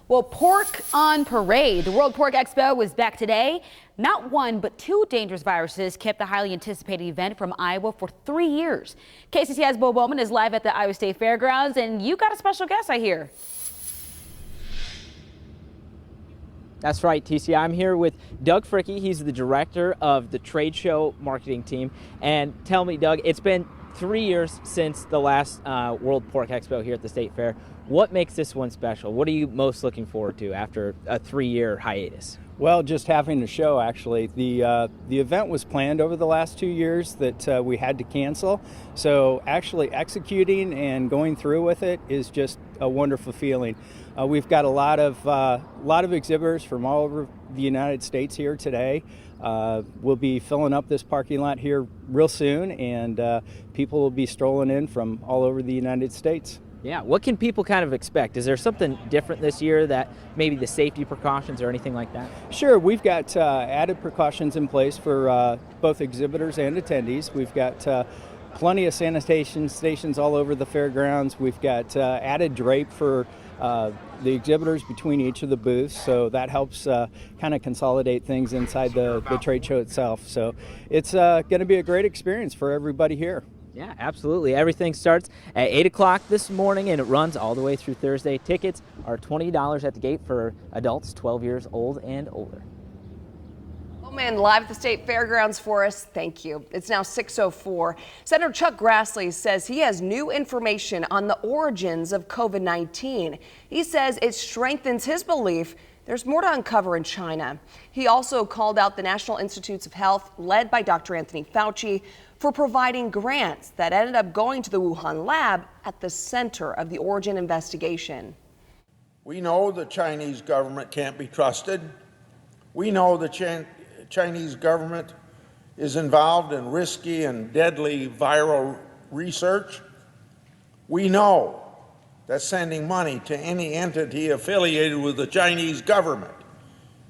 Well, pork on parade. The World Pork Expo was back today. Not one, but two dangerous viruses kept the highly anticipated event from Iowa for 3 years. KCCI's Bo Bowman is live at the Iowa State Fairgrounds, and you got a special guest, I hear. That's right, Tisia. I'm here with Doug Fricke. He's the director of the trade show marketing team. And tell me, Doug, it's been 3 years since the last World Pork Expo here at the State Fair. What makes this one special? What are you most looking forward to after a 3-year hiatus? Well, just having the show, actually. The event was planned over the last 2 years that we had to cancel. So actually executing and going through with it is just a wonderful feeling. We've got a lot of exhibitors from all over the United States here today. We'll be filling up this parking lot here real soon, and people will be strolling in from all over the United States. Yeah, what can people kind of expect? Is there something different this year, that maybe the safety precautions or anything like that? Sure, we've got added precautions in place for both exhibitors and attendees. We've got plenty of sanitation stations all over the fairgrounds. We've got added drape for the exhibitors between each of the booths, so that helps kind of consolidate things inside the trade show itself. So it's going to be a great experience for everybody here. Yeah, absolutely. Everything starts at 8 o'clock this morning and it runs all the way through Thursday. Tickets are $20 at the gate for adults 12 years old and older. Oh man, live at the State Fairgrounds for us. Thank you. It's now 6:04. Senator Chuck Grassley says he has new information on the origins of COVID-19. He says it strengthens his belief there's more to uncover in China. He also called out the National Institutes of Health, led by Dr. Anthony Fauci, for providing grants that ended up going to the Wuhan lab at the center of the origin investigation. We know the Chinese government can't be trusted. We know the Chinese government is involved in risky and deadly viral research. We know that sending money to any entity affiliated with the Chinese government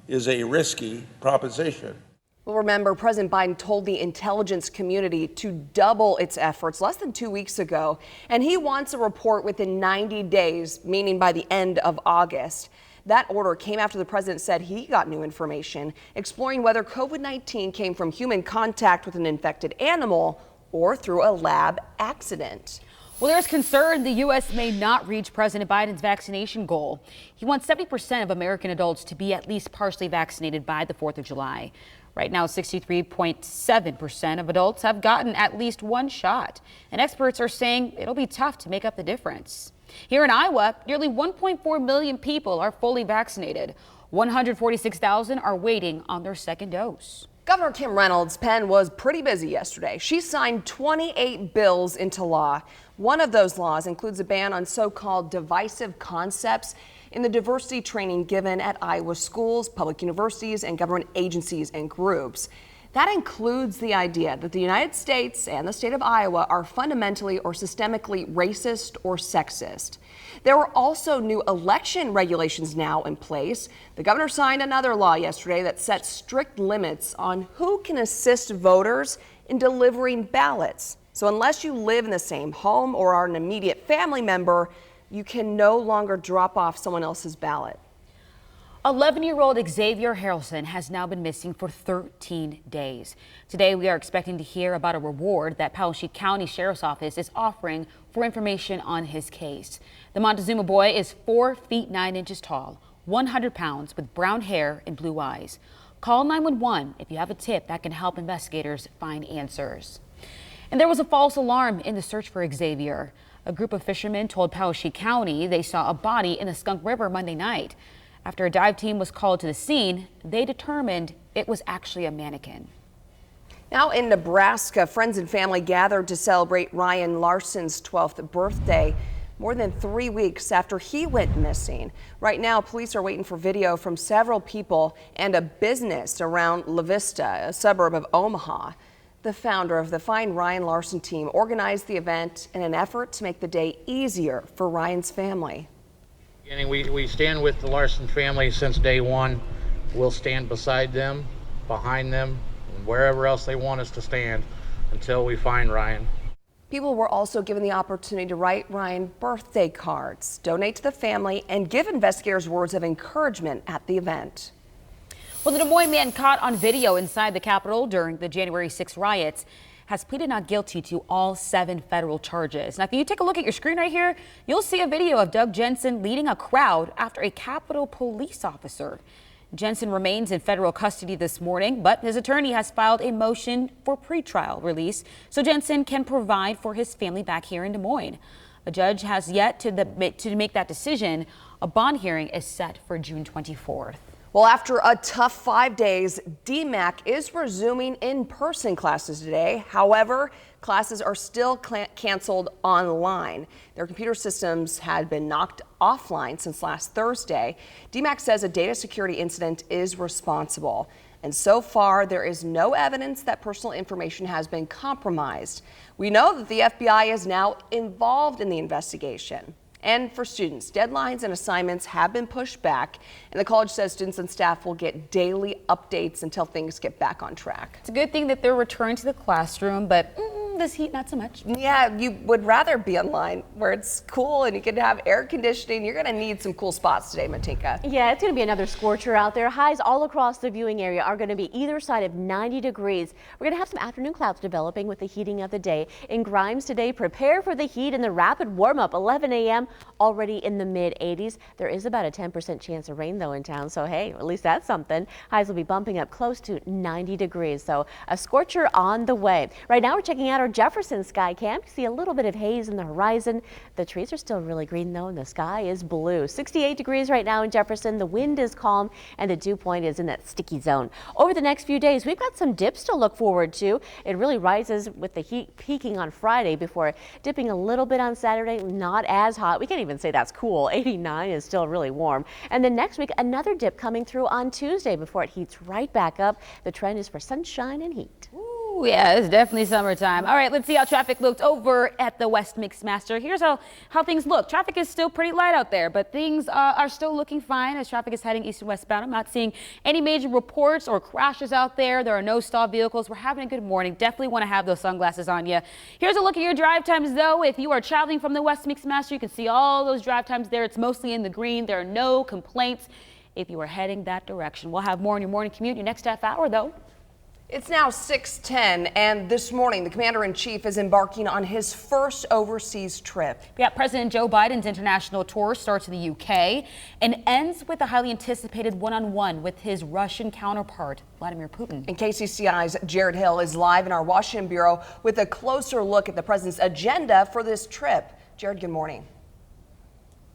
is a risky proposition. Well, remember, President Biden told the intelligence community to double its efforts less than 2 weeks ago, and he wants a report within 90 days, meaning by the end of August. That order came after the president said he got new information exploring whether COVID-19 came from human contact with an infected animal or through a lab accident. Well, there's concern the U.S. may not reach President Biden's vaccination goal. He wants 70% of American adults to be at least partially vaccinated by the 4th of July. Right now, 63.7% of adults have gotten at least one shot, and experts are saying it'll be tough to make up the difference. Here in Iowa, nearly 1.4 million people are fully vaccinated. 146,000 are waiting on their second dose. Governor Kim Reynolds' pen was pretty busy yesterday. She signed 28 bills into law. One of those laws includes a ban on so-called divisive concepts in the diversity training given at Iowa schools, public universities, and government agencies and groups. That includes the idea that the United States and the state of Iowa are fundamentally or systemically racist or sexist. There were also new election regulations now in place. The governor signed another law yesterday that sets strict limits on who can assist voters in delivering ballots. So unless you live in the same home or are an immediate family member, you can no longer drop off someone else's ballot. 11-year-old Xavier Harrelson has now been missing for 13 days. Today, we are expecting to hear about a reward that Powashik County Sheriff's Office is offering for information on his case. The Montezuma boy is 4 feet 9 inches tall, 100 pounds, with brown hair and blue eyes. Call 911 if you have a tip that can help investigators find answers. And there was a false alarm in the search for Xavier. A group of fishermen told Powashik County they saw a body in the Skunk River Monday night. After a dive team was called to the scene, they determined it was actually a mannequin. Now in Nebraska, friends and family gathered to celebrate Ryan Larson's 12th birthday, more than 3 weeks after he went missing. Right now, police are waiting for video from several people and a business around La Vista, a suburb of Omaha. The founder of the Find Ryan Larson team organized the event in an effort to make the day easier for Ryan's family. We stand with the Larson family since day one. We'll stand beside them, behind them, and wherever else they want us to stand until we find Ryan. People were also given the opportunity to write Ryan birthday cards, donate to the family, and give investigators words of encouragement at the event. Well, the Des Moines man caught on video inside the Capitol during the January 6 riots has pleaded not guilty to all 7 federal charges. Now, if you take a look at your screen right here, you'll see a video of Doug Jensen leading a crowd after a Capitol police officer. Jensen remains in federal custody this morning, but his attorney has filed a motion for pretrial release so Jensen can provide for his family back here in Des Moines. A judge has yet to make that decision. A bond hearing is set for June 24th. Well, after a tough 5 days, DMAC is resuming in-person classes today. However, classes are still canceled online. Their computer systems had been knocked offline since last Thursday. DMAC says a data security incident is responsible. And so far, there is no evidence that personal information has been compromised. We know that the FBI is now involved in the investigation. And for students, deadlines and assignments have been pushed back, and the college says students and staff will get daily updates until things get back on track. It's a good thing that they're returning to the classroom, but this heat, not so much. Yeah, you would rather be online where it's cool and you can have air conditioning. You're going to need some cool spots today, Matinka. Yeah, it's going to be another scorcher out there. Highs all across the viewing area are going to be either side of 90 degrees. We're going to have some afternoon clouds developing with the heating of the day. In Grimes today, prepare for the heat and the rapid warm-up. 11 a.m. already in the mid-80s. There is about a 10% chance of rain, though, in town. So, hey, at least that's something. Highs will be bumping up close to 90 degrees. So, a scorcher on the way. Right now, we're checking out our Jefferson sky cam. You see a little bit of haze in the horizon. The trees are still really green, though, and the sky is blue. 68 degrees right now in Jefferson. The wind is calm, and the dew point is in that sticky zone. Over the next few days, we've got some dips to look forward to. It really rises with the heat peaking on Friday before dipping a little bit on Saturday. Not as hot. We can't even say that's cool. 89 is still really warm. And then next week, another dip coming through on Tuesday before it heats right back up. The trend is for sunshine and heat. Ooh, yeah, it's definitely summertime. All right, let's see how traffic looked over at the West Mixmaster. Here's how things look. Traffic is still pretty light out there, but things are still looking fine as traffic is heading east and westbound. I'm not seeing any major reports or crashes out there. There are no stalled vehicles. We're having a good morning. Definitely want to have those sunglasses on you. Here's a look at your drive times, though. If you are traveling from the West Mixmaster, you can see all those drive times there. It's mostly in the green. There are no complaints if you are heading that direction. We'll have more in your morning commute your next half hour, though. It's now 6:10, and this morning the commander-in-chief is embarking on his first overseas trip. Yeah, President Joe Biden's international tour starts in the UK and ends with a highly anticipated one-on-one with his Russian counterpart, Vladimir Putin. And KCCI's Jared Hill is live in our Washington bureau with a closer look at the president's agenda for this trip. Jared, good morning.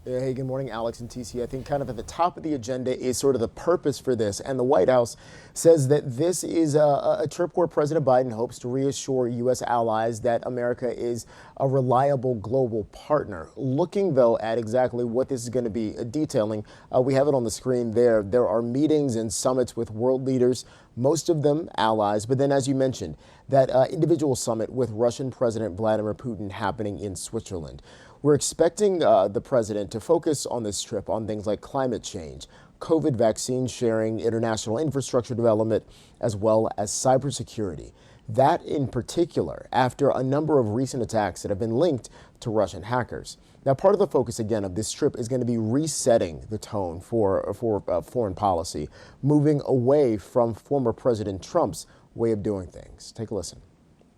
Hey, good morning, Alex and Tisia. I think kind of at the top of the agenda is sort of the purpose for this. And the White House says that this is a trip where President Biden hopes to reassure U.S. allies that America is a reliable global partner. Looking, though, at exactly what this is going to be detailing, we have it on the screen there. There are meetings and summits with world leaders, most of them allies. But then, as you mentioned, that individual summit with Russian President Vladimir Putin happening in Switzerland. We're expecting the president to focus on this trip on things like climate change, COVID vaccine sharing, international infrastructure development, as well as cybersecurity. That in particular, after a number of recent attacks that have been linked to Russian hackers. Now, part of the focus, again, of this trip is going to be resetting the tone for foreign policy, moving away from former President Trump's way of doing things. Take a listen.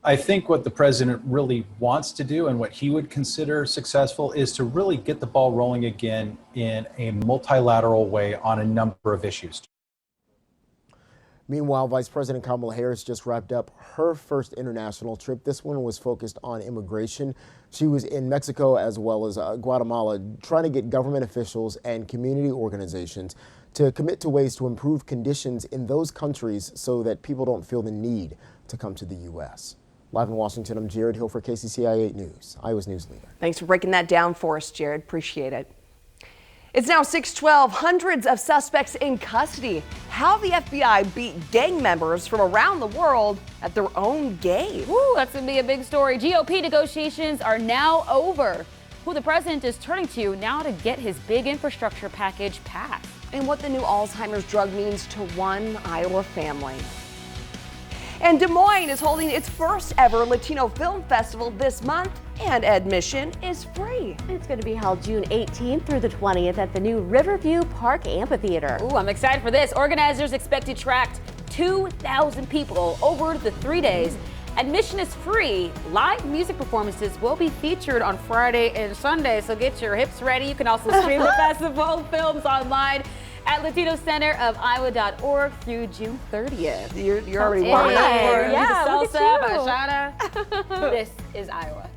I think what the president really wants to do and what he would consider successful is to really get the ball rolling again in a multilateral way on a number of issues. Meanwhile, Vice President Kamala Harris just wrapped up her first international trip. This one was focused on immigration. She was in Mexico as well as Guatemala, trying to get government officials and community organizations to commit to ways to improve conditions in those countries so that people don't feel the need to come to the U.S. Live in Washington, I'm Jared Hill for KCCI 8 News, Iowa's news leader. Thanks for breaking that down for us, Jared. Appreciate it. It's now 6:12. Hundreds of suspects in custody. How the FBI beat gang members from around the world at their own game. Ooh, that's going to be a big story. GOP negotiations are now over. Who the president is turning to now to get his big infrastructure package passed. And what the new Alzheimer's drug means to one Iowa family. And Des Moines is holding its first ever Latino Film Festival this month, and admission is free. It's going to be held June 18th through the 20th at the new Riverview Park Amphitheater. Ooh, I'm excited for this. Organizers expect to attract 2,000 people over the 3 days. Admission is free. Live music performances will be featured on Friday and Sunday, so get your hips ready. You can also stream the festival films online at latinocenterofiiowa.org through June 30th. You're already warming up for it. Yeah, look at Salsa, you. bachata. This is Iowa.